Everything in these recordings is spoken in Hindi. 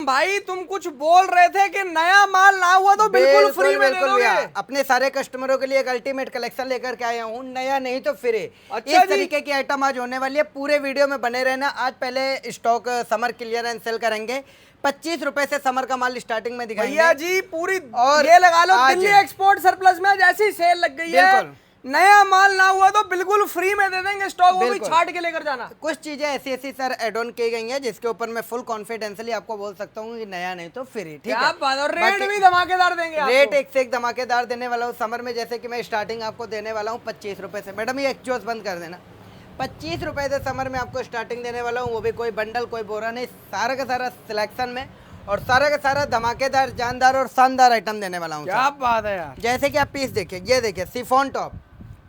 भाई तुम कुछ बोल रहे थे कि नया माल ना हुआ तो बिल्कुल फ्री में दे दोगे। अपने सारे कस्टमरों के लिए एक अल्टीमेट कलेक्शन लेकर के आया हूँ, नया नहीं तो फ्री। अच्छा इस तरीके की आइटम आज होने वाली है, पूरे वीडियो में बने रहना। आज पहले stock summer clear and sale करेंगे। 25 रुपए से समर का माल स्टार्टिंग में दिखाएंगे भैया जी। पूरी और ये लगा लो, दिल्ली एक्सपोर्ट सरप्लस में जैसी सेल लग गई है, नया माल ना हुआ तो बिल्कुल फ्री में दे देंगे स्टॉक, वो भी छाट के लेकर जाना। कुछ चीजें ऐसी ऐसी सर एड ऑन की गई हैं जिसके ऊपर मैं फुल कॉन्फिडेंसली आपको बोल सकता हूँ कि नया नहीं तो फ्री। ठीक है, और रेट भी धमाकेदार देंगे। रेट एक से एक धमाकेदार देने वाला हूँ समर में। जैसे कि मैं स्टार्टिंग आपको देने वाला हूँ 25 रुपए से। मैडम ये एक्चुअल्स बंद कर देना। 25 रुपए से समर में आपको स्टार्टिंग देने वाला हूँ, वो भी कोई बंडल कोई बोरा नहीं, सारा का सारा सिलेक्शन में और सारा का सारा धमाकेदार जानदार और शानदार आइटम देने वाला हूँ। क्या बात है यार। जैसे कि आप पीस देखिए, ये देखिए सिफॉन टॉप,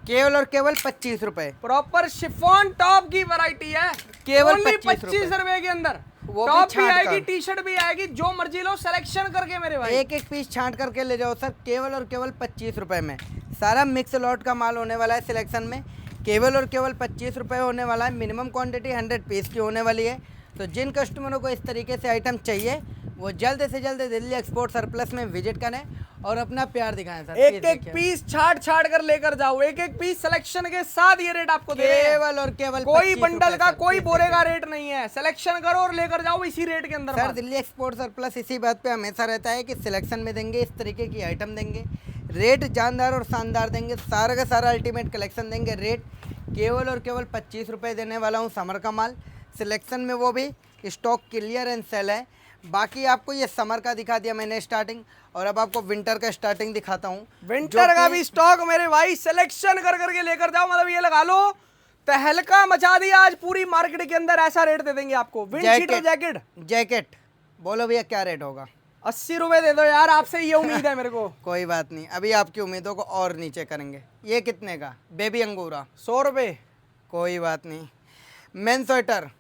केवल और केवल 25 रुपए। प्रॉपर शिफॉन टॉप की वैरायटी है, केवल 25 रुपए के अंदर। वो टॉप भी आएगी, टी शर्ट भी आएगी, जो मर्जी लो सिलेक्शन करके मेरे भाई। एक एक पीस छांट करके ले जाओ सर, केवल और केवल 25 रुपए में। सारा मिक्स लॉट का माल होने वाला है सिलेक्शन में, केवल और केवल 25 रुपए होने वाला है। मिनिमम क्वांटिटी 100 पीस की होने वाली है। तो जिन कस्टमरों को इस तरीके से आइटम चाहिए वो जल्द से जल्द दिल्ली एक्सपोर्ट सरप्लस में विजिट करें और अपना प्यार दिखाएं सर। एक एक पीस छाट छाट कर लेकर जाओ, एक एक पीस सिलेक्शन के साथ ये रेट आपको दे रहे हैं। केवल और केवल कोई बंडल का कोई बोरे का रेट नहीं है, सिलेक्शन करो और लेकर जाओ इसी रेट के अंदर। सर दिल्ली एक्सपोर्ट सरप्लस इसी बात पे हमेशा रहता है कि सिलेक्शन में देंगे, इस तरीके की आइटम देंगे, रेट जानदार और शानदार देंगे, सारा का सारा अल्टीमेट कलेक्शन देंगे। रेट केवल और केवल 25 रुपये देने वाला हूँ समर का माल सिलेक्शन में, वो भी स्टॉक क्लियर एंड सेल है। बाकी आपको ये समर का दिखा दिया मैंने स्टार्टिंग, और अब आपको विंटर का स्टार्टिंग दिखाता हूँ। विंटर का भी स्टॉक मेरे भाई सिलेक्शन कर करके लेकर जाओ। मतलब ये लगा लो तहलका मचा दिया आज पूरी मार्केट के अंदर, ऐसा रेट दे देंगे आपको। विंड जैकेट जैकेट बोलो भैया क्या रेट होगा? 80 रुपए दे दो यार, आपसे ये उम्मीद है मेरे को। कोई बात नहीं, अभी आपकी उम्मीदों को और नीचे करेंगे। ये कितने का? बेबी अंगूरा 100 रुपए। कोई बात नहीं। मेन स्वेटर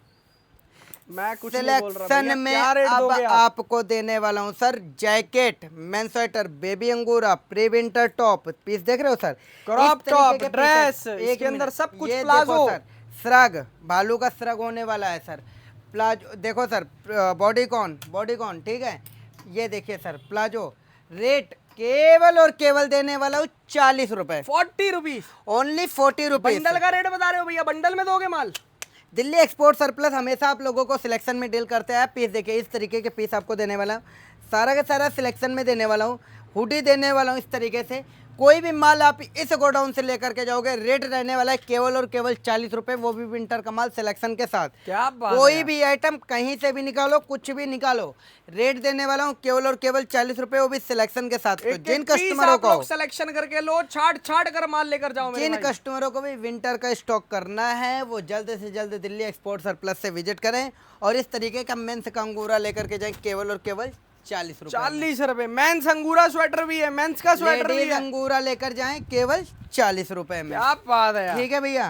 मैं कुछ नहीं बोल रहा सिलेक्शन में अब आपको देने वाला हूं sir. Jacket, main sweater, baby अंगूरा, प्री विंटर टॉप, पीस देख रहे हो सर, क्रॉप टॉप, ड्रेस, इसके अंदर सब कुछ, प्लाजो सर, श्रग, भालू का श्रग होने वाला है सर। प्लाजो देखो सर, बॉडीकॉन ठीक है। ये देखिए सर प्लाजो, रेट केवल और केवल देने वाला हूँ 40 रुपए, 40 रुपीज ओनली 40 रुपीज। बंडल का रेट बता रहे हो भैया, बंडल में दोगे माल? दिल्ली एक्सपोर्ट सरप्लस हमेशा आप लोगों को सिलेक्शन में डील करते हैं। पीस देखिए, इस तरीके के पीस आपको देने वाला हूँ, सारा का सारा सिलेक्शन में देने वाला हूँ। हुडी देने वाला हूँ इस तरीके से। कोई भी माल आप इस गोडाउन से लेकर के जाओगे, रेट रहने वाला है केवल और केवल 40 रुपए, वो भी विंटर का माल सिलेक्शन के साथ। क्या बात कोई भी आइटम कहीं से भी निकालो, कुछ भी निकालो, रेट देने वाला हूँ केवल और केवल 40 रुपए, वो भी सिलेक्शन के साथ। तो जिन कस्टमरों को सिलेक्शन करके लो, छाट छाट कर माल लेकर जाओ। जिन कस्टमरों को भी विंटर का स्टॉक करना है वो जल्द से जल्द दिल्ली एक्सपोर्ट सरप्लस से विजिट करें और इस तरीके का मेंस का अंगूरा लेकर के जाएं केवल और केवल 40 रुपए। 40 रुपए। मेंस अंगूरा स्वेटर भी है, मेंस का स्वेटर भी है, अंगूरा लेकर जाएं केवल 40 रुपए में। क्या बात है, ठीक है भैया।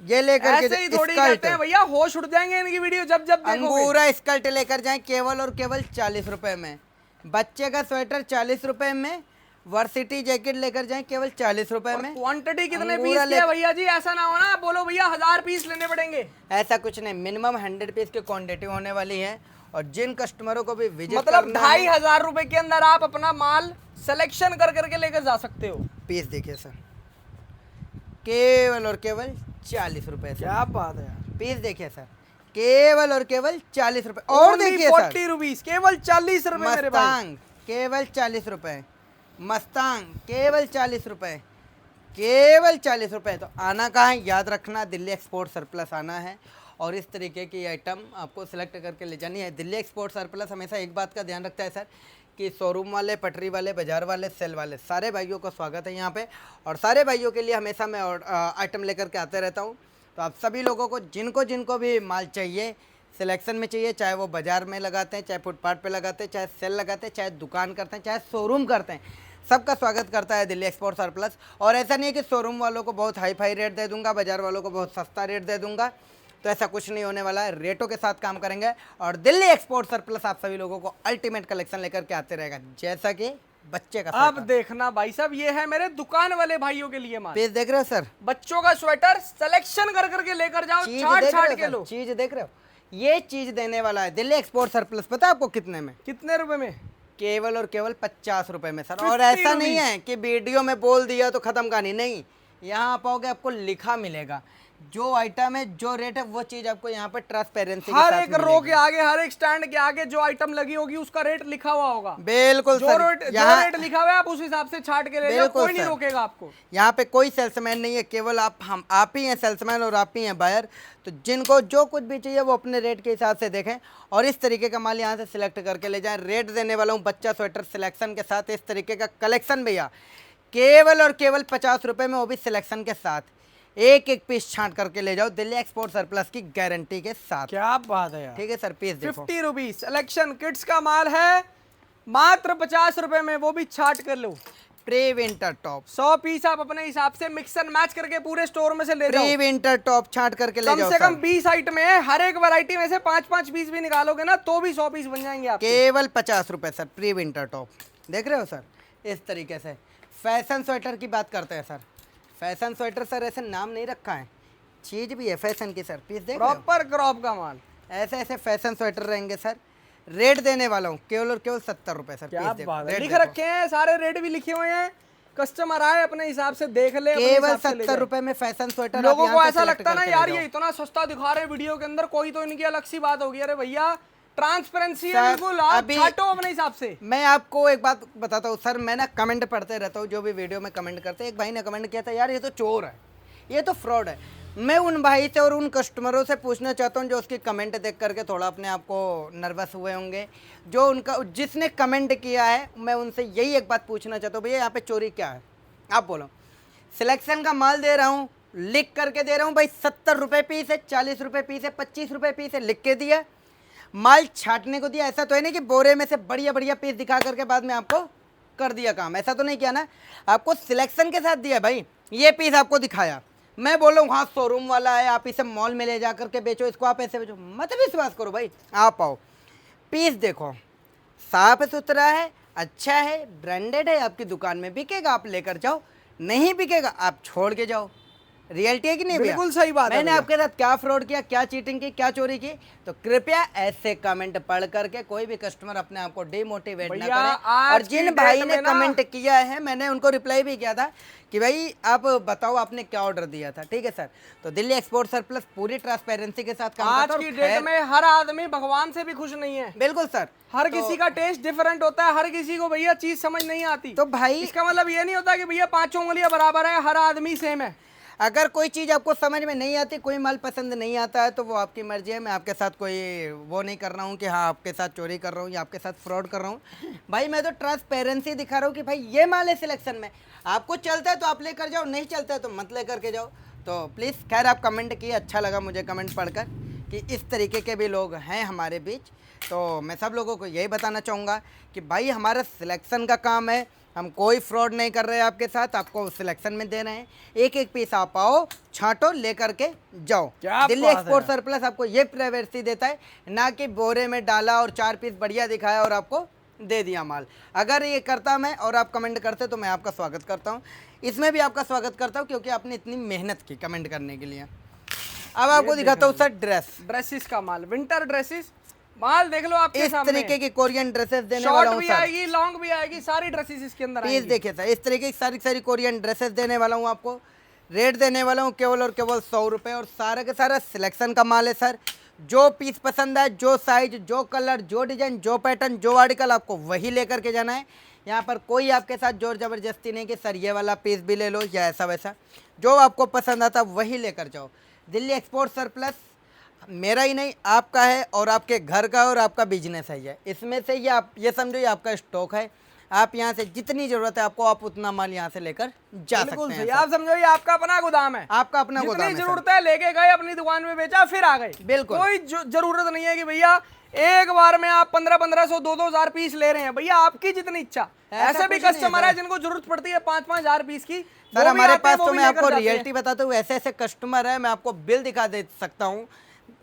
ये लेकर के ऐसे ही थोड़ी कहते हैं भैया, होश उड़ जाएंगे इनकी वीडियो जब जब देखोगे। अंगूरा स्कर्ट लेकर जाएं केवल और केवल 40 रुपए में। बच्चे का स्वेटर 40 रुपए में। वर्सिटी जैकेट लेकर जाएं केवल 40 रुपए में। क्वांटिटी कितने पीस की है भैया जी? ऐसा ना हो ना बोलो भैया 1000 पीस लेने पड़ेंगे, ऐसा कुछ नहीं, मिनिमम 100 पीस की क्वांटिटी होने वाली है। और जिन कस्टमरों को भी विजिट मतलब 2500 रुपए के अंदर आप अपना माल सिलेक्शन कर करके लेकर जा सकते हो। पीस देखिए सर, केवल और केवल 40 रुपए। क्या बात है यार। पीस देखिए सर, केवल और केवल 40 रुपए। और देखिए 40 रुपीज, केवल 40 रुपए। मस्तांग केवल 40 रुपए, मस्तांग केवल 40 रुपए, केवल 40 रुपए। तो आना कहाँ है? याद रखना, दिल्ली एक्सपोर्ट सरप्लस आना है और इस तरीके की आइटम आपको सिलेक्ट करके ले जानी है। दिल्ली एक्सपोर्ट सरप्लस हमेशा एक बात का ध्यान रखता है सर कि शोरूम वाले, पटरी वाले, बाजार वाले, सेल वाले, सारे भाइयों का स्वागत है यहाँ पे। और सारे भाइयों के लिए हमेशा मैं आइटम लेकर के आते रहता हूँ। तो आप सभी लोगों को जिनको भी माल चाहिए, सिलेक्शन में चाहिए, चाहे वो बाजार में लगाते हैं, चाहे फुटपाथ पे लगाते हैं, चाहे सेल लगाते हैं, चाहे दुकान करते हैं, चाहे शोरूम करते हैं, सबका स्वागत करता है दिल्ली एक्सपोर्ट सरप्लस। और ऐसा नहीं है कि शोरूम वालों को बहुत हाई फाई रेट दे दूंगा, बाजार वालों को बहुत सस्ता रेट दे दूंगा, तो ऐसा कुछ नहीं होने वाला है। रेटों के साथ काम करेंगे और दिल्ली एक्सपोर्ट सरप्लस आप सभी लोगों को अल्टीमेट कलेक्शन लेकर के आते रहेगा। जैसा कि बच्चे का अब देखना भाई साहब, ये है मेरे दुकान वाले भाइयों के लिए माल। पीस देख रहे हो सर, बच्चों का स्वेटर सिलेक्शन कर करके लेकर जाओ, छाट छाट के लो। चीज देख रहे हो, ये चीज देने वाला है दिल्ली एक्सपोर्ट सरप्लस, पता है आपको कितने में? कितने रुपए में? केवल और केवल 50 रुपए में सर। 50 और ऐसा नहीं रुपीस। है कि वीडियो में बोल दिया तो खत्म कहानी, नहीं, यहाँ आप आओगे आपको लिखा मिलेगा जो आइटम है, जो रेट है, वो चीज आपको यहाँ पर ट्रांसपेरेंसी हर एक रो के आगे, हर एक स्टैंड के आगे जो आइटम लगी होगी उसका रेट लिखा हुआ होगा। बिल्कुल जो सर, रेट लिखा हुआ है आप उस हिसाब से छाट के ले लो, बिल्कुल कोई नहीं सर। रोकेगा आपको। यहाँ पे कोई सेल्समैन नहीं है, केवल आप ही हैं सेल्समैन और आप ही हैं बायर। तो जिनको जो कुछ भी चाहिए वो अपने रेट के हिसाब से देखें और इस तरीके का माल यहाँ से सिलेक्ट करके ले जाएं। रेट देने वाला हूँ बच्चा स्वेटर सिलेक्शन के साथ, इस तरीके का कलेक्शन भैया केवल और केवल 50 रुपये में, वो भी सिलेक्शन के साथ। एक एक पीस छांट करके ले जाओ दिल्ली एक्सपोर्ट सरप्लस की गारंटी के साथ। क्या बात है यार। ठीक है सर, पीस देखो 50 रुपीज सिलेक्शन किड्स का माल है मात्र 50 रुपए में, वो भी छाट कर लो। प्री विंटर टॉप 100 पीस आप अपने हिसाब से मिक्स एंड मैच करके पूरे स्टोर में से ले जाओ। प्री विंटर टॉप छांट करके ले कम जाओ से कम सर। 20 आइटम है, हर एक वैरायटी में से 5-5 पीस भी निकालोगे ना तो भी 100 पीस बन जाएंगे आपके। केवल 50 रुपए सर, प्री विंटर टॉप देख रहे हो सर। इस तरीके से फैशन स्वेटर की बात करते हैं सर। फैशन स्वेटर सर ऐसे नाम नहीं रखा है, चीज भी है फैशन की सर। पीस देख रहे हो? प्रॉपर क्रॉप का माल। ऐसे ऐसे फैशन स्वेटर रहेंगे सर। रेट देने वाला हूँ केवल और केवल 70 रुपए सर। क्या पीस देखो, बात है, रेट लिख देखो। रखे हैं सारे, रेट भी लिखे हुए हैं, कस्टमर आए अपने हिसाब से देख ले, अपने केवल हिसाब से ले 70 जाए। रुपए में फैशन स्वेटर। लोगों को ऐसा लगता है ना यार ये इतना सस्ता दिखा रहे हैं वीडियो के अंदर, कोई तो इनकी अलग सी बात होगी। अरे भैया ट्रांसपेरेंसी है सर, बिल्कुल, आप अभी- छाटो अपने हिसाब से। मैं आपको एक बात बताता हूँ सर, मैं ना कमेंट पढ़ते रहता हूँ, जो भी वीडियो में कमेंट करते हैं। एक भाई ने कमेंट किया था, यार ये तो चोर है, ये तो फ्रॉड है। मैं उन भाई से और उन कस्टमरों से पूछना चाहता हूँ जो उसकी कमेंट देख करके थोड़ा अपने आप को नर्वस हुए होंगे, जो उनका जिसने कमेंट किया है, मैं उनसे यही एक बात पूछना चाहता हूँ, भैया यहाँ पे चोरी क्या है? आप बोलो। सिलेक्शन का माल दे रहा हूँ, लिख करके दे रहा हूँ भाई, 70 रुपये पीस है, 40 रुपये पीस है, 25 रुपये पीस है, लिख के दिया। माल छाटने को दिया, ऐसा तो है नहीं कि बोरे में से बढ़िया बढ़िया पीस दिखा करके बाद में आपको कर दिया काम, ऐसा तो नहीं किया ना। आपको सिलेक्शन के साथ दिया भाई, ये पीस आपको दिखाया, मैं बोल रहा हूँ हाँ शोरूम वाला है, आप इसे मॉल में ले जा करके बेचो, इसको आप ऐसे बेचो, मत विश्वास करो भाई। आप आओ, पीस देखो, साफ सुथरा है, अच्छा है, ब्रांडेड है, आपकी दुकान में बिकेगा, आप लेकर जाओ, नहीं बिकेगा आप छोड़ के जाओ। रियलिटी है कि नहीं भैया? बिल्कुल सही बात है मैंने भैया। आपके साथ क्या फ्रॉड किया, क्या चीटिंग की, क्या चोरी की? तो कृपया ऐसे कमेंट पढ़ करके कोई भी कस्टमर अपने आप को डिमोटिवेट ना भैया, करे। आज और की जिन डेट भाई ने में ना- कमेंट किया है, मैंने उनको रिप्लाई भी किया था कि भाई आप बताओ आपने क्या ऑर्डर दिया था। ठीक है सर, तो दिल्ली एक्सपोर्ट सरप्लस पूरी ट्रांसपेरेंसी के साथ काम आज करता है। की और डेट खैर- में हर आदमी भगवान से भी खुश नहीं है। बिल्कुल सर, हर किसी का टेस्ट डिफरेंट होता है, हर किसी को भैया चीज समझ नहीं आती। तो भाई इसका मतलब ये नहीं होता कि भैया पांचों उंगलियां बराबर है, हर आदमी सेम है। अगर कोई चीज़ आपको समझ में नहीं आती, कोई माल पसंद नहीं आता है, तो वो आपकी मर्जी है। मैं आपके साथ कोई वो नहीं कर रहा हूँ कि हाँ आपके साथ चोरी कर रहा हूँ या आपके साथ फ्रॉड कर रहा हूँ। भाई मैं तो ट्रांसपेरेंसी दिखा रहा हूँ कि भाई ये माल है सिलेक्शन में, आपको चलता है तो आप लेकर जाओ, नहीं चलता है तो मत लेकर के जाओ। तो प्लीज़ खैर आप कमेंट किए, अच्छा लगा मुझे कमेंट पढ़कर कि इस तरीके के भी लोग हैं हमारे बीच। तो मैं सब लोगों को यही बताना चाहूँगा कि भाई हमारा सिलेक्शन का काम है, हम कोई फ्रॉड नहीं कर रहे हैं आपके साथ, आपको सिलेक्शन में दे रहे हैं। एक एक पीस आप आओ, छांटो, लेकर के जाओ। क्या दिल्ली बात है एक्सपोर्ट सरप्लस आपको ये प्राइवेसी देता है, ना कि बोरे में डाला और 4 पीस बढ़िया दिखाया और आपको दे दिया माल। अगर ये करता मैं और आप कमेंट करते तो मैं आपका स्वागत करता हूँ, इसमें भी आपका स्वागत करता हूँ क्योंकि आपने इतनी मेहनत की कमेंट करने के लिए। अब आपको दिखाता हूँ सर ड्रेसेस का माल, विंटर ड्रेसेस माल देख लो आपके इस सामने। तरीके की कोरियन ड्रेसेस देने शॉर्ट वाला हूँ भी सर। आएगी, लॉन्ग भी आएगी, सारी ड्रेसेस इसके अंदर प्लीज आएंगी। देखिए सर, इस तरीके की सारी सारी कोरियन ड्रेसेस देने वाला हूँ आपको। रेट देने वाला हूँ केवल और केवल 100 रुपये, और सारा के सारा सिलेक्शन का माल है सर। जो पीस पसंद है, जो साइज, जो कलर, जो डिजाइन, जो पैटर्न, जो आर्टिकल, आपको वही लेकर के जाना है। यहाँ पर कोई आपके साथ जोर जबरदस्ती नहीं कि सर ये वाला पीस भी ले लो या ऐसा वैसा। जो आपको पसंद आता वही लेकर जाओ। दिल्ली एक्सपोर्ट सरप्लस मेरा ही नहीं, आपका है और आपके घर का और आपका बिजनेस है ये। इसमें से ये आप ये समझो ये आपका स्टॉक है। आप यहाँ से जितनी जरूरत है आपको, आप उतना माल यहाँ से लेकर जा बिल्कुल सकते हैं सही, सर। आप समझो ये आपका अपना गोदाम है। आपका अपना गोदाम जितनी है जरूरत है लेके गए, अपनी दुकान में बेचा, फिर आ गए। बिल्कुल। कोई जरूरत नहीं है कि भैया एक बार में आप 1500 2-2000 पीस ले रहे हैं। भैया आपकी जितनी इच्छा। ऐसे भी कुछ नहीं कस्टमर है है जिनको जरूरत पड़ती है 5-5 हजार पीस की। सर वो भी हमारे आते हैं, पास वो तो भी मैं लेकर आपको जाते हैं। रियलिटी बताता हूँ, ऐसे ऐसे कस्टमर है, मैं आपको बिल दिखा दे सकता हूँ।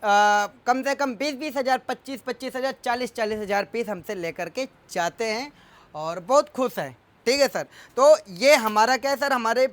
कम से कम 20-20 हज़ार, 25-25 हज़ार, 40-40 हज़ार पीस हमसे लेकर के जाते हैं और बहुत खुश हैं। ठीक है सर, तो ये हमारा क्या है सर, हमारे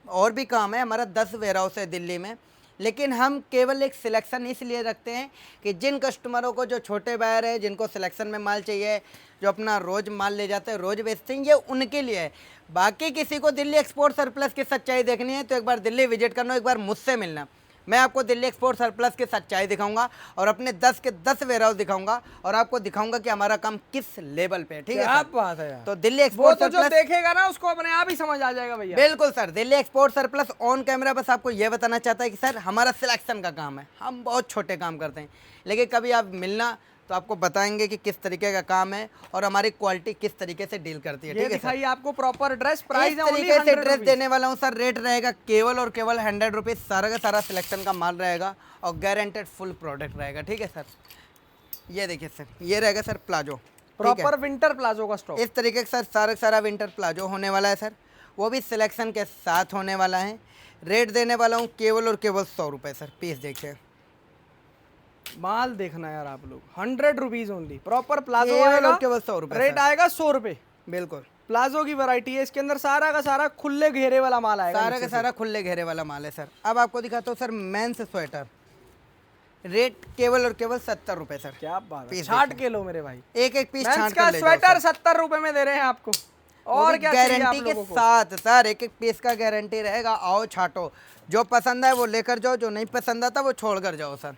और भी काम है। हमारा 10 वेयर हाउस है दिल्ली में, लेकिन हम केवल एक सिलेक्शन इसलिए रखते हैं कि जिन कस्टमरों को, जो छोटे बायर है, जिनको सिलेक्शन में माल चाहिए, जो अपना रोज़ माल ले जाते हैं, रोज़ बेचते हैं, ये उनके लिए है। बाकी किसी को दिल्ली एक्सपोर्ट सरप्लस की सच्चाई देखनी है तो एक बार दिल्ली विजिट करना, एक बार मुझसे मिलना। मैं आपको दिल्ली एक्सपोर्ट सरप्लस की सच्चाई दिखाऊंगा और अपने 10 के 10 वेयरहाउस दिखाऊंगा और आपको दिखाऊंगा कि हमारा काम किस लेवल पे है। ठीक है क्या सर? बात है यार। तो दिल्ली वो एक्सपोर्ट तो जो सरप्लस, देखेगा ना उसको अपने आप ही समझ आ जाएगा भैया। बिल्कुल sir, Delhi export surplus on camera बस आपको ये बताना चाहता है कि सर हमारा सिलेक्शन का काम है, हम बहुत छोटे काम करते हैं, लेकिन कभी आप मिलना तो आपको बताएंगे कि किस तरीके का काम है और हमारी क्वालिटी किस तरीके से डील करती है। ये ठीक है सर? दिखाइए आपको प्रॉपर ड्रेस, प्राइस इस है only तरीके से 100 ड्रेस रुपीस। देने वाला हूँ सर। रेट रहेगा केवल और केवल 100 रुपीज़। सारा का सारा सिलेक्शन का माल रहेगा और गारंटेड फुल प्रोडक्ट रहेगा। ठीक है सर? ये देखिए सर, ये रहेगा sir palazzo, proper winter palazzo का स्टॉक। इस तरीके से सर सारा का सारा विंटर प्लाजो होने वाला है सर, वो भी सिलेक्शन के साथ होने वाला है। रेट देने वाला हूँ केवल और केवल 100 रुपये सर। पीस देखिए, माल देखना यार आप लोग, 100 रुपीज ओनली। प्रॉपर प्लाजो केवल आएगा, और केवल 100 रुपये रेट सर। आएगा 100 रुपए। बिल्कुल, प्लाजो की वैरायटी है, इसके अंदर सारा का सारा खुले घेरे वाला माल आएगा। सारा नीचे का से। सारा खुले घेरे वाला माल है सर। अब आपको दिखाता हूँ सर मेंस स्वेटर। रेट केवल और केवल 70 रुपये सर। क्या बात है, पीस छाट के लो मेरे भाई। एक एक पीस मेंस छांट का कर ले जाओ स्वेटर सर। 70 रुपए में दे रहे हैं आपको, और क्या चाहिए आप गारंटी के लोगों को। साथ सर, एक एक पीस का गारंटी रहेगा। आओ छाटो, जो पसंद है वो लेकर जाओ, जो नहीं पसंद आता वो छोड़ कर जाओ सर।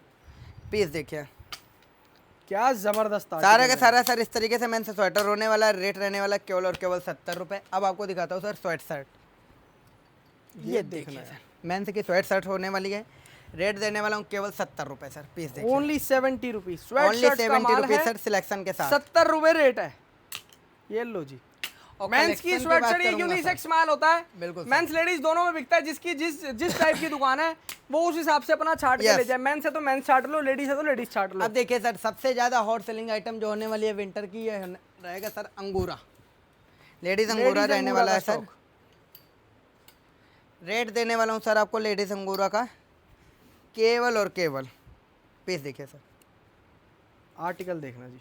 पीस देखिए, क्या जबरदस्त सारा article का है। सारा सर इस तरीके से मेंस स्वेटर होने वाला है। रेट रहने वाला केवल और केवल 70 रुपये। अब आपको दिखाता हूँ सर स्वेट शर्ट। ये देखना है, मेंस की स्वेट शर्ट होने वाली है। रेट देने वाला हूँ केवल 70 रुपये सर। पीस देखिए, only 70 rupees. Sweat only shirt का 70 माल रुपीज है, सर सिलेक्शन के साथ। 70 रुपए रेट है। ये लो जी। और मेंस की collection स्वेट बात शर्ट करूंगा यूनिसेक्स सर। माल होता है, बिल्कुल सर। मेंस लेडीज दोनों में बिकता है। जिसकी जिस टाइप की दुकान है वो उस हिसाब से अपना छाट के Yes. ले जाए। मेंस है तो मेंस छाट लो, लेडीज है तो लेडीज छाट लो। अब देखिए सर, सबसे ज़्यादा हॉट सेलिंग आइटम जो होने वाली है विंटर की, ये रहेगा सर अंगूरा। लेडीज अंगूरा रहने अंगूरा वाला का है सर। stock। रेट देने वाला हूँ सर आपको लेडीज अंगूरा का केवल और केवल, पीस देखिए सर, आर्टिकल देखना जी,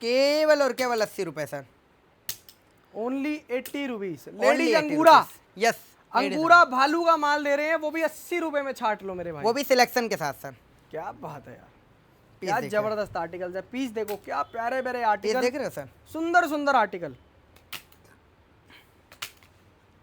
केवल और केवल 80 रुपये sir. Only 80 rupees. Only ladies 80 अंगूरा, rupees। यस, अंगूरा भालू का माल दे रहे हैं, वो भी 80 रुपए में छाट लो मेरे भाई। वो भी सिलेक्शन के साथ सर। क्या बात है यार, पीस क्या देखिए। जबरदस्त आर्टिकल है। पीस देखो, क्या प्यारे प्यारे पीस आर्टिकल, देख रहे हो सर? सुंदर सुंदर आर्टिकल,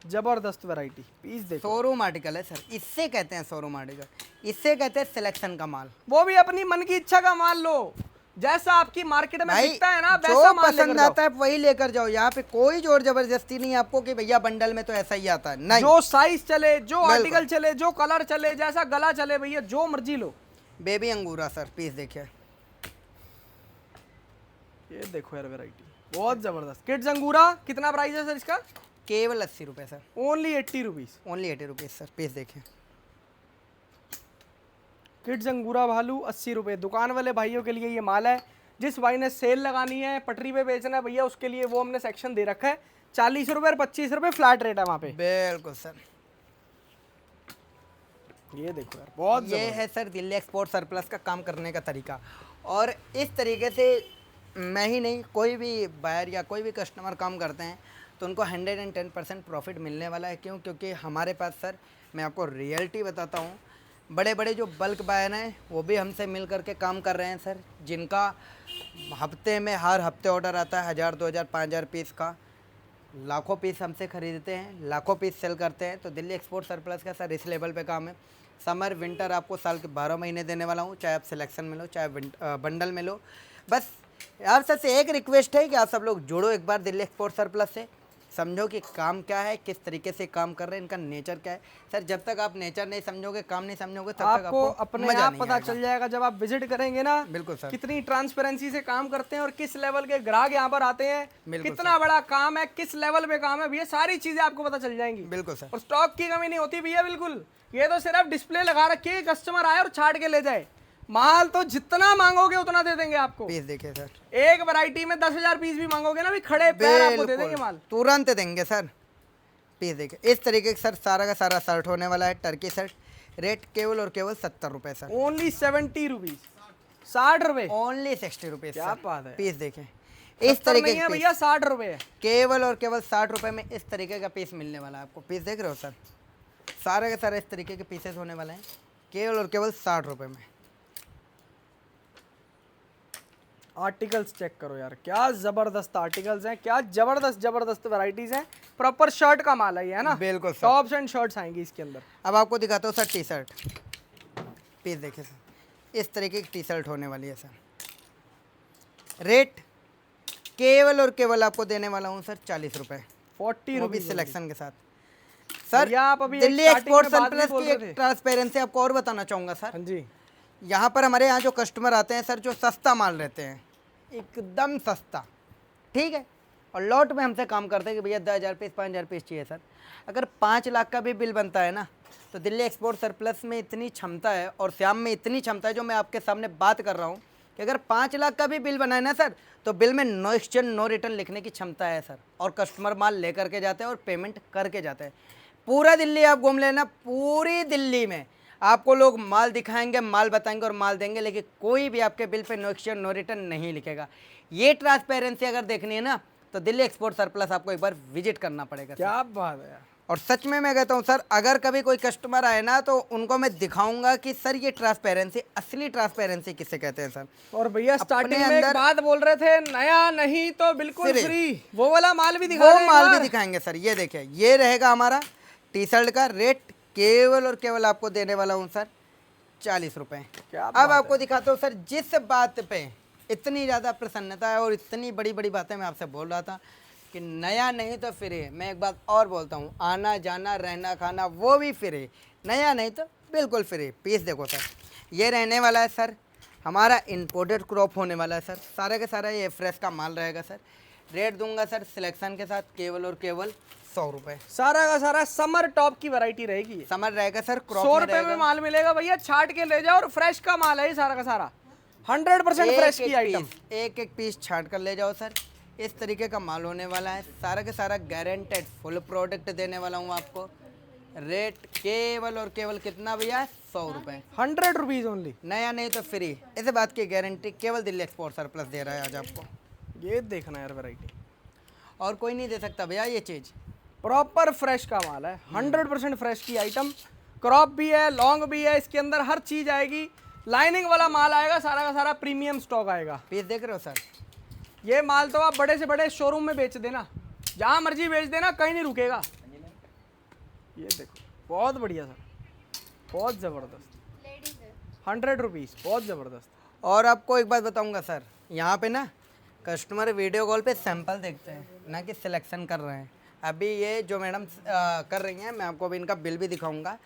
जबरदस्त वैरायटी। पीस देखो, शोरूम आर्टिकल है सर, इससे कहते हैं शोरूम आर्टिकल, इससे कहते हैं सिलेक्शन का माल। वो भी अपनी मन की इच्छा का माल लो, जैसा आपकी मार्केट में भाई बिकता है ना जो वैसा माल पसंद लेकर जाओ। आता है वही लेकर जाओ। यहाँ पे कोई जोर जबरदस्ती नहीं है आपको कि भैया बंडल में तो ऐसा ही आता है, नहीं। जो साइज चले, जो बिल्कुल। आर्टिकल चले, जो कलर चले, जैसा गला चले भैया, जो मर्जी लो। बेबी अंगूरा सर, पीस देखिए, ये देखो यार वैरायटी, बहुत जबरदस्त। किड्स अंगूरा कितना प्राइस है सर इसका? केवल 80 रुपये sir. Only 80 rupees. Only 80 rupees sir. Piece देखिए, किड्स अंगूरा भालू 80 रुपए। दुकान वाले भाइयों के लिए ये माल है। जिस भाई ने सेल लगानी है, पटरी पे बेचना है भैया, उसके लिए वो हमने सेक्शन दे रखा है। 40 रुपए और 25 रुपए फ्लैट रेट है वहाँ पे। बिल्कुल सर। ये देखो यार, बहुत ये जबरदस्त। है सर दिल्ली एक्सपोर्ट सरप्लस का काम करने का तरीका। और इस तरीके से मैं ही नहीं, कोई भी बायर या कोई भी कस्टमर काम करते हैं तो उनको 110% प्रॉफिट मिलने वाला है। क्यों? क्योंकि हमारे पास सर, मैं आपको रियलिटी बताता हूँ, बड़े बड़े जो बल्क बायर हैं वो भी हमसे मिल करके काम कर रहे हैं सर, जिनका हफ्ते में हर हफ्ते ऑर्डर आता है 1000, 2000, 5000 पीस का। लाखों पीस हमसे खरीदते हैं, लाखों पीस सेल करते हैं। तो दिल्ली एक्सपोर्ट सरप्लस का सर इस लेवल पे काम है। समर विंटर आपको साल के 12 महीने देने वाला हूँ, चाहे आप सिलेक्शन में लो, चाहे बंडल में लो। बस आप सबसे एक रिक्वेस्ट है कि आप सब लोग जुड़ो एक बार दिल्ली एक्सपोर्ट सरप्लस से, समझो कि काम क्या है, किस तरीके से काम कर रहे हैं, इनका नेचर क्या है। सर जब तक आप नेचर नहीं समझोगे, काम नहीं समझोगे, तब तक आपको अपने मजा आप नहीं पता आएगा। चल जाएगा जब आप विजिट करेंगे ना। बिल्कुल सर। कितनी ट्रांसपेरेंसी से काम करते हैं और किस लेवल के ग्राहक यहाँ पर आते हैं, बिल्कुल कितना बड़ा काम है, किस लेवल पे काम है भैया, सारी चीजें आपको पता चल जाएंगी। बिल्कुल सर। और स्टॉक की कमी नहीं होती भैया, बिल्कुल। ये तो सिर्फ डिस्प्ले लगा रखी है, कस्टमर आए और छाट के ले जाए। माल तो जितना मांगोगे उतना दे देंगे आपको। पीस देखिए सर, एक वैरायटी में 10,000 पीस भी मांगोगे ना भी, खड़े पैर आपको दे देंगे बिल्कुल माल। तुरंत देंगे सर। पीस देखिए, इस तरीके से सर सारा का सारा शर्ट होने वाला है, टर्की शर्ट। रेट केवल और केवल 70 रुपये सर। ओनली 70 रुपीज, 60 रुपए। Only 60 rupees. क्या बात है। पीस देखें, इस तरीके नहीं है के भैया, 60 रुपए है। केवल और केवल 60 रुपये में इस तरीके का पीस मिलने वाला है आपको। पीस देख रहे हो सर, सारे के सारे इस तरीके के पीसेस होने वाले हैं केवल और केवल 60 रुपए में। आर्टिकल्स चेक करो यार, क्या जबरदस्त आर्टिकल्स हैं, क्या जबरदस्त जबरदस्त वैरायटीज हैं। प्रॉपर शर्ट का माल है ये, है ना? बिल्कुल सर। टॉप्स एंड शर्ट्स आएंगी इसके अंदर। अब आपको दिखाता हूँ सर टी शर्ट पीस, देखिए सर इस तरीके की टी शर्ट होने वाली है सर। रेट केवल और केवल आपको देने वाला हूँ सर 40 रुपए, 40 वो भी रुपीज सिलेक्शन के साथ। सर भैया आप अभी दिल्ली एक starting एक्सपोर्ट में बात भी सरप्लस बोल की रहे एक थे। ट्रांसपेरेंसी आपको और बताना चाहूँगा सर। हाँ जी, यहाँ पर हमारे यहाँ जो कस्टमर आते हैं सर, जो सस्ता माल रहते हैं, एकदम सस्ता, ठीक है, और लॉट में हमसे काम करते हैं कि भैया 10,000 पीस 5,000 पीस चाहिए सर। अगर 5 लाख का भी बिल बनता है ना, तो दिल्ली एक्सपोर्ट सरप्लस में इतनी क्षमता है और श्याम में इतनी क्षमता है, जो मैं आपके सामने बात कर रहा हूँ कि अगर 5 लाख का भी बिल बनाए ना सर, तो बिल में नो एक्सचेंज नो रिटर्न लिखने की क्षमता है सर। और कस्टमर माल लेकर के जाते हैं और पेमेंट करके जाते हैं। पूरा दिल्ली आप घूम लेना, पूरी दिल्ली में आपको लोग माल दिखाएंगे, माल बताएंगे और माल देंगे, लेकिन कोई भी आपके bill pay no exchange no return नहीं लिखेगा। ये ट्रांसपेरेंसी अगर देखनी है ना, तो दिल्ली एक्सपोर्ट सरप्लस आपको एक बार विजिट करना पड़ेगा सर। क्या बात है यार। और सच में मैं कहता हूँ सर, अगर कभी कोई कस्टमर आए ना, तो उनको मैं दिखाऊंगा कि सर ये ट्रांसपेरेंसी, असली ट्रांसपेरेंसी किसे कहते हैं सर। और भैया स्टार्टिंग में एक अंदर बात बोल रहे थे, नया नहीं तो बिल्कुल फ्री। फ्री, वो वाला माल भी दिखा वो रहे हैं माल एक भी बार। दिखाएंगे सर। ये देखिए, ये रहेगा हमारा टी शर्ट का रेट, केवल और केवल आपको देने वाला हूँ सर 40 रुपए। क्या अब बात आपको दिखाता हूँ सर, जिस बात पे इतनी ज़्यादा प्रसन्नता है और इतनी बड़ी बड़ी बातें मैं आपसे बोल रहा था कि नया नहीं तो फ्री। मैं एक बात और बोलता हूँ, आना जाना रहना खाना वो भी फ्री, नया नहीं तो बिल्कुल फ्री। पीस देखो सर, ये रहने वाला है सर हमारा इंपोर्टेड क्रॉप होने वाला है सर। सारे का सारा ये फ्रेश का माल रहेगा सर। रेट दूंगा सर सिलेक्शन के साथ केवल और केवल 100 रुपये। सारा का सारा समर टॉप की वैरायटी रहेगी। समझ रहेगा सर, क्रॉप 100 में रुपए में रहेगा। माल मिलेगा भैया, छाट के ले जाओ, और फ्रेश का माल है ये सारा का सारा, 100% फ्रेश की आइटम। एक एक पीस छाट कर ले जाओ सर, इस तरीके का माल होने वाला है। सारा के सारा गारंटेड फुल प्रोडक्ट देने वाला हूँ आपको। रेट केवल और केवल कितना भैया, 100 रुपये, 100 रुपीज ओनली। नया नहीं तो फ्री, इस बात की गारंटी केवल दिल्ली एक्सपोर्ट सरप्लस दे रहा है आज आपको। ये देखना यार वैरायटी, और कोई नहीं दे सकता भैया ये चीज़। प्रॉपर फ्रेश का माल है, 100% फ्रेश की आइटम। क्रॉप भी है, लॉन्ग भी है, इसके अंदर हर चीज आएगी। लाइनिंग वाला माल आएगा, सारा का सारा प्रीमियम स्टॉक आएगा। पीस देख रहे हो सर, ये माल तो आप बड़े से बड़े शोरूम में बेच देना, जहां मर्जी बेच देना, कहीं नहीं रुकेगा। ये देखो, बहुत बढ़िया सर, बहुत जबरदस्त, 100 रुपीज, बहुत जबरदस्त। और आपको एक बात बताऊंगा सर, यहाँ पे ना कस्टमर वीडियो कॉल पे सैंपल देखते हैं, ना कि सिलेक्शन कर रहे हैं। अभी ये जो मैडम कर रही हैं, मैं आपको अभी इनका बिल भी दिखाऊंगा।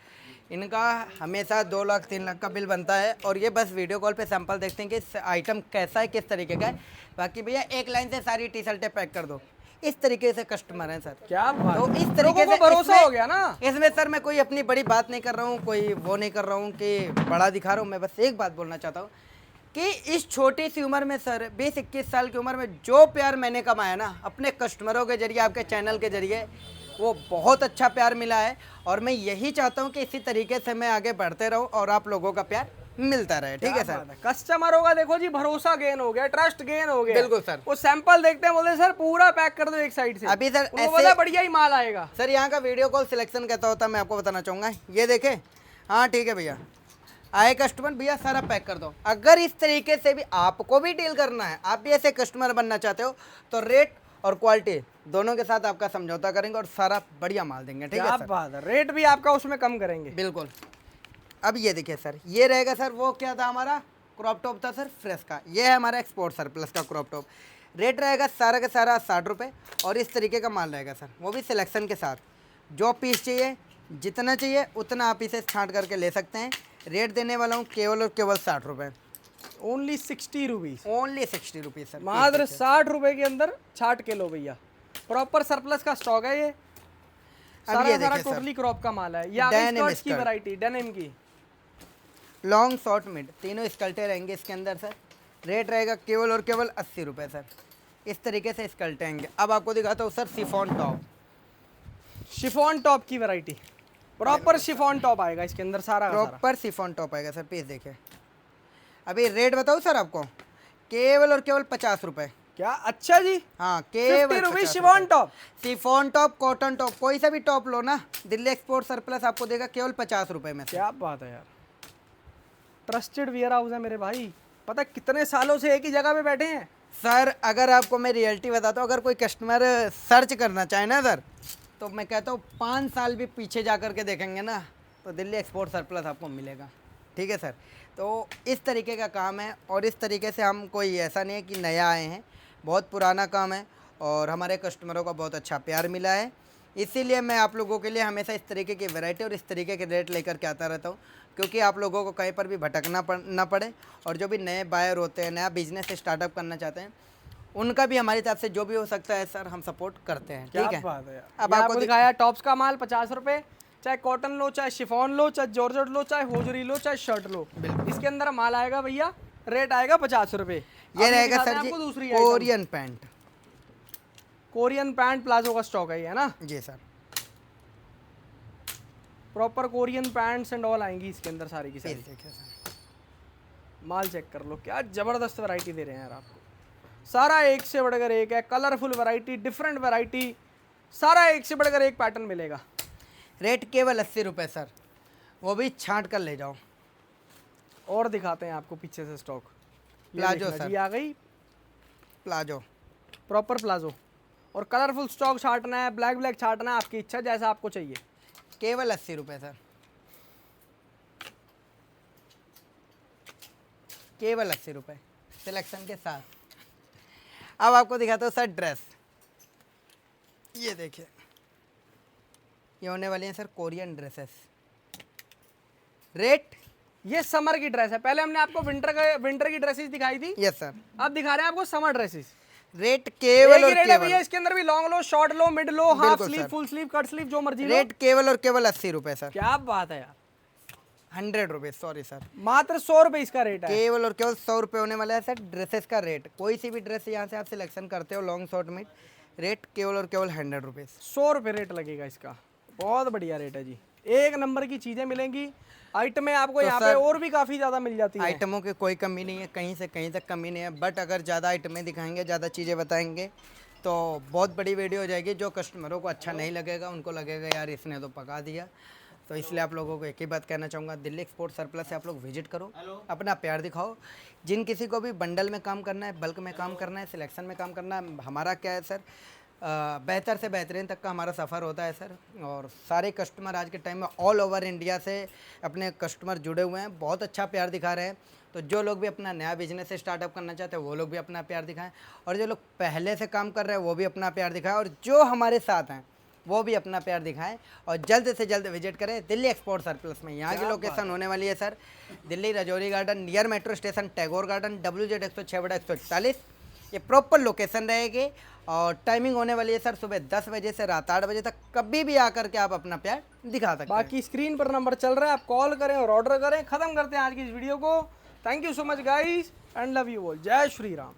इनका हमेशा 2 लाख 3 लाख का बिल बनता है, और ये बस वीडियो कॉल पे सैंपल देखते हैं कि आइटम कैसा है, किस तरीके का है। बाकी भैया एक लाइन से सारी टी शर्टें पैक कर दो, इस तरीके से कस्टमर हैं सर। क्या बात तो है। इस तरीके लोगों से को भरोसा इसमें- हो गया ना। इसमें सर मैं कोई अपनी बड़ी बात नहीं कर रहा हूँ, कोई वो नहीं कर रहा हूँ कि बड़ा दिखा रहा हूँ। मैं बस एक बात बोलना चाहता हूँ कि इस छोटी सी उम्र में सर, 20-21 साल की उम्र में जो प्यार मैंने कमाया ना अपने कस्टमरों के जरिए, आपके चैनल के जरिए, वो बहुत अच्छा प्यार मिला है। और मैं यही चाहता हूँ कि इसी तरीके से मैं आगे बढ़ते रहूँ और आप लोगों का प्यार मिलता रहे। ठीक है सर। कस्टमरों का देखो जी, भरोसा गेन हो गया, ट्रस्ट गेन हो गया। बिल्कुल सर। वो सैंपल देखते हैं, बोलते हैं सर पूरा पैक कर दो एक साइड से। अभी सर उनको पता है बढ़िया ही माल आएगा। सर यहाँ का वीडियो कॉल सिलेक्शन कैसा होता है मैं आपको बताना चाहूँगा। ये देखे, हाँ ठीक है भैया, आए कस्टमर, भैया सारा पैक कर दो। अगर इस तरीके से भी आपको भी डील करना है, आप भी ऐसे कस्टमर बनना चाहते हो, तो रेट और क्वालिटी दोनों के साथ आपका समझौता करेंगे और सारा बढ़िया माल देंगे। ठीक है क्या सर। बात है, रेट भी आपका उसमें कम करेंगे। बिल्कुल। अब ये देखिए सर, ये रहेगा सर, वो क्या था हमारा क्रॉप टॉप था सर फ्रेश का। ये है हमारा एक्सपोर्ट सरप्लस का क्रॉप टॉप। रेट रहेगा सारा का सारा 60 रुपये, और इस तरीके का माल रहेगा सर, वो भी सिलेक्शन के साथ। जो पीस चाहिए, जितना चाहिए उतना आप इसे छांट करके ले सकते हैं। रेट देने वाला हूँ केवल और केवल 60 रुपये, only 60 rupees, only 60 rupees sir. मात्र 60 रुपए के अंदर छाट के लो भैया। प्रॉपर सरप्लस का स्टॉक है ये। सारा ये सारा देखिए सर, टोटली क्रॉप का माल है। ये Denim स्कर्ट्स की skirt। वैरायटी, डेनिम की। लॉन्ग शॉर्ट मिड तीनों स्कल्टें रहेंगे इसके अंदर सर। रेट रहेगा केवल और केवल 80 रुपये सर। इस तरीके से स्कल्टें आएंगे। अब आपको दिखाता हूँ sir chiffon top, chiffon top की वैरायटी, प्रॉपर शिफॉन टॉप आएगा इसके अंदर सारा का सारा। प्रॉपर शिफॉन टॉप आएगा सर। पीस देखिए, अभी रेट बताऊँ सर आपको, केवल और केवल 50 रुपये, क्या अच्छा जी, हाँ 50 केवल rupees 50 chiffon top. Chiffon top, cotton top, कोई सा भी टॉप लो ना, दिल्ली एक्सपोर्ट सरप्लस आपको देगा केवल 50 रुपए में से। क्या बात है यार, ट्रस्टेड वेयर हाउस है मेरे भाई। पता है कितने सालों से एक ही जगह पे बैठे हैं। सर अगर आपको मैं रियलिटी बताता हूँ, अगर कोई कस्टमर सर्च करना चाहे ना सर, तो मैं कहता हूँ 5 साल भी पीछे जा कर के देखेंगे ना, तो दिल्ली एक्सपोर्ट सरप्लस आपको मिलेगा। ठीक है सर, तो इस तरीके का काम है, और इस तरीके से हम कोई ऐसा नहीं है कि नया आए हैं, बहुत पुराना काम है और हमारे कस्टमरों का बहुत अच्छा प्यार मिला है। इसीलिए मैं आप लोगों के लिए हमेशा इस तरीके की वैरायटी और इस तरीके के रेट लेकर के आता रहता हूँ, क्योंकि आप लोगों को कहीं पर भी भटकना ना पड़े, और जो भी नए बायर होते हैं, नया बिजनेस स्टार्टअप करना चाहते हैं, उनका भी हमारी तरफ से जो भी हो सकता है सर हम सपोर्ट करते हैं। क्या ठीक है, बात है यार। अब ये आपको आपको दिखाया टॉप्स का माल 50 रुपए, चाहे कॉटन लो, चाहे शिफॉन लो, चाहे जॉर्जेट लो, चाहे होजरी लो, चाहे शर्ट लो, इसके अंदर माल आएगा भैया, रेट आएगा 50 रुपए। ये रहेगा सर जी आपको दूसरी Korean pant. Korean pant palazzo का स्टॉक है ये ना, जी sir, proper Korean pants and all आएंगी इसके अंदर सारी की ये सारी। देखिए सर, माल चेक कर लो, क्या जबरदस्त वैरायटी दे रहे हैं यार आपको। सारा एक से बढ़कर एक है, कलरफुल वैरायटी, डिफरेंट वैरायटी, सारा एक से बढ़कर एक पैटर्न मिलेगा। रेट केवल 80 रुपये सर, वो भी छांट कर ले जाओ। और दिखाते हैं आपको पीछे से स्टॉक। प्लाजो सर, ये आ गई प्लाजो, प्रॉपर प्लाजो, और कलरफुल स्टॉक छाटना है, ब्लैक ब्लैक छाटना है, आपकी इच्छा जैसा आपको चाहिए। केवल 80 रुपये सर, केवल 80 रुपये सिलेक्शन के साथ। अब आपको दिखाता हूँ सर ड्रेस, ये देखिए, ये होने वाली हैं सर कोरियन ड्रेसेस। रेट, ये समर की ड्रेस है, पहले हमने आपको विंटर की ड्रेसेस दिखाई थी, यस सर, अब दिखा रहे हैं आपको समर ड्रेसेस। रेट केवल एक और ही रेट है केवल, भैया, इसके अंदर भी लॉन्ग लो, शॉर्ट लो, मिड लो, हाफ बिल्कुल sleeve, sir. Full sleeve, cut sleeve, जो मर्जी लो। रेट केवल और केवल 80 रुपये सर, क्या बात है यार, 100 रुपये, सॉरी सर, मात्र 100 रुपए इसका रेट है। केवल और केवल 100 रुपये होने वाला है सर ड्रेसेस का रेट। कोई सी भी ड्रेस यहाँ से आप सिलेक्शन करते हो, लॉन्ग शॉर्ट मिड, रेट केवल और केवल 100 रुपीज़। 100 रुपए रेट लगेगा इसका, बहुत बढ़िया रेट है जी, एक नंबर की चीजें मिलेंगी। आइटमें आपको तो यहाँ पे और भी काफी ज्यादा मिल जाती है। आइटमों की कोई कमी नहीं है, कहीं से कहीं तक कमी नहीं है, बट अगर ज़्यादा आइटमें दिखाएंगे, ज़्यादा चीज़ें बताएंगे तो बहुत बड़ी वीडियो हो जाएगी, जो कस्टमरों को अच्छा नहीं लगेगा, उनको लगेगा यार इसने तो पका दिया। तो इसलिए आप लोगों को एक ही बात कहना चाहूँगा, दिल्ली एक्सपोर्ट सरप्लस से आप लोग विजिट करो, अपना प्यार दिखाओ। जिन किसी को भी बंडल में काम करना है, बल्क में काम करना है, सिलेक्शन में काम करना है, हमारा क्या है सर, बेहतर से बेहतरीन तक का हमारा सफ़र होता है सर। और सारे कस्टमर आज के टाइम में ऑल ओवर इंडिया से अपने कस्टमर जुड़े हुए हैं, बहुत अच्छा प्यार दिखा रहे हैं। तो जो लोग भी अपना नया बिजनेस स्टार्टअप करना चाहते हैं वो लोग भी अपना प्यार दिखाएं, और जो लोग पहले से काम कर रहे हैं वो भी अपना प्यार दिखाएं, और जो हमारे साथ हैं वो भी अपना प्यार दिखाएं, और जल्द से जल्द विजिट करें दिल्ली एक्सपोर्ट सरप्लस में। यहाँ की लोकेशन होने वाली है sir Delhi Rajouri garden, near metro station, Tagore garden, WZ 106/141। ये प्रॉपर लोकेशन रहेगी, और टाइमिंग होने वाली है सर सुबह 10 बजे से रात 8 बजे तक। कभी भी आकर के आप अपना प्यार दिखा सकते हैं। बाकी स्क्रीन पर नंबर चल रहा है, आप कॉल करें और ऑर्डर करें। खत्म करते हैं आज की इस वीडियो को। Thank you so much guys and love you all. जय श्री राम।